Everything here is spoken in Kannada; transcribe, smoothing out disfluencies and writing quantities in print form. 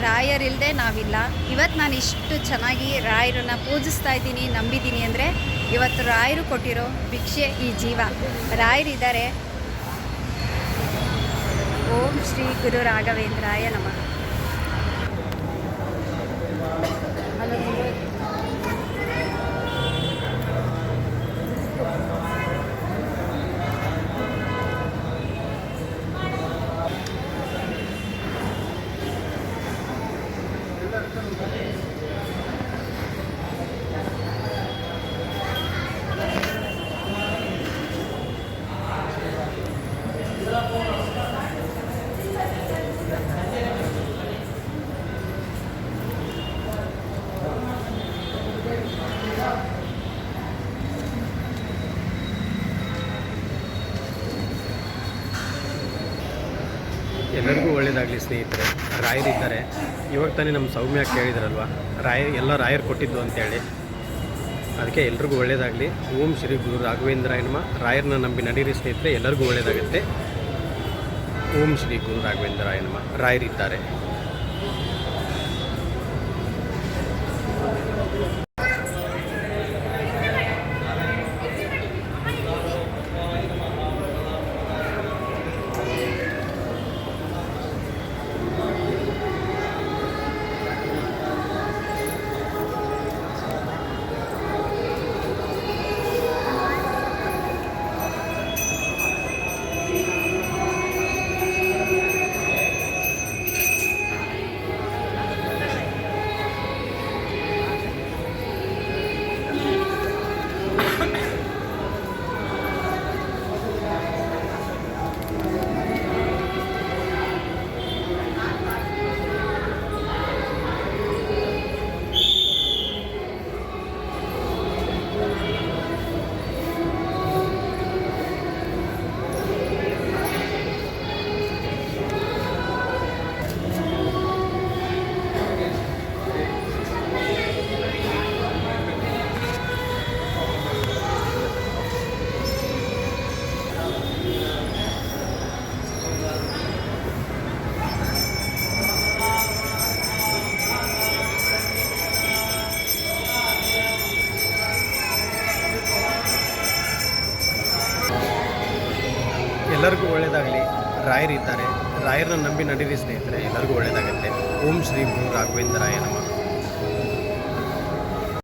ರಾಯರಿಲ್ಲದೆ ನಾವಿಲ್ಲ. ಇವತ್ತು ನಾನು ಇಷ್ಟು ಚೆನ್ನಾಗಿ ರಾಯರನ್ನು ಪೂಜಿಸ್ತಾ ಇದ್ದೀನಿ, ನಂಬಿದ್ದೀನಿ ಅಂದರೆ ಇವತ್ತು ರಾಯರು ಕೊಟ್ಟಿರೋ ಭಿಕ್ಷೆ ಈ ಜೀವ. ರಾಯರಿದ್ದಾರೆ. ಓಂ ಶ್ರೀ ಗುರು ರಾಘವೇಂದ್ರಾಯ ನಮಃ. ಎಲ್ಲರಿಗೂ ಒಳ್ಳೆಯದಾಗಲಿ ಸ್ನೇಹಿತರೆ. ರಾಯರಿದ್ದಾರೆ. ಇವಾಗ ತಾನೇ ನಮ್ಮ ಸೌಮ್ಯ ಕೇಳಿದ್ರಲ್ವ, ಎಲ್ಲ ರಾಯರು ಕೊಟ್ಟಿದ್ದು ಅಂತೇಳಿ. ಅದಕ್ಕೆ ಎಲ್ರಿಗೂ ಒಳ್ಳೆಯದಾಗಲಿ. ಓಂ ಶ್ರೀ ಗುರು ರಾಘವೇಂದ್ರಾಯ ನಮಃ. ರಾಯರನ್ನ ನಂಬಿ ನಡೀರಿ ಸ್ನೇಹಿತರೆ, ಎಲ್ಲರಿಗೂ ಒಳ್ಳೆಯದಾಗುತ್ತೆ. ಓಂ ಶ್ರೀ ಗುರು ರಾಘವೇಂದ್ರಾಯ ನಮಃ. ರಾಯರಿದ್ದಾರೆ. ಎಲ್ಲರಿಗೂ ಒಳ್ಳೆಯದಾಗಲಿ. ರಾಯರಿದ್ದಾರೆ. ರಾಯರನ್ನ ನಂಬಿ ನಡೀರಿ ಸ್ನೇಹಿತರೆ, ಎಲ್ಲರಿಗೂ ಒಳ್ಳೆಯದಾಗುತ್ತೆ. ಓಂ ಶ್ರೀ ಗುರು ರಾಘವೇಂದ್ರಾಯ ನಮಃ.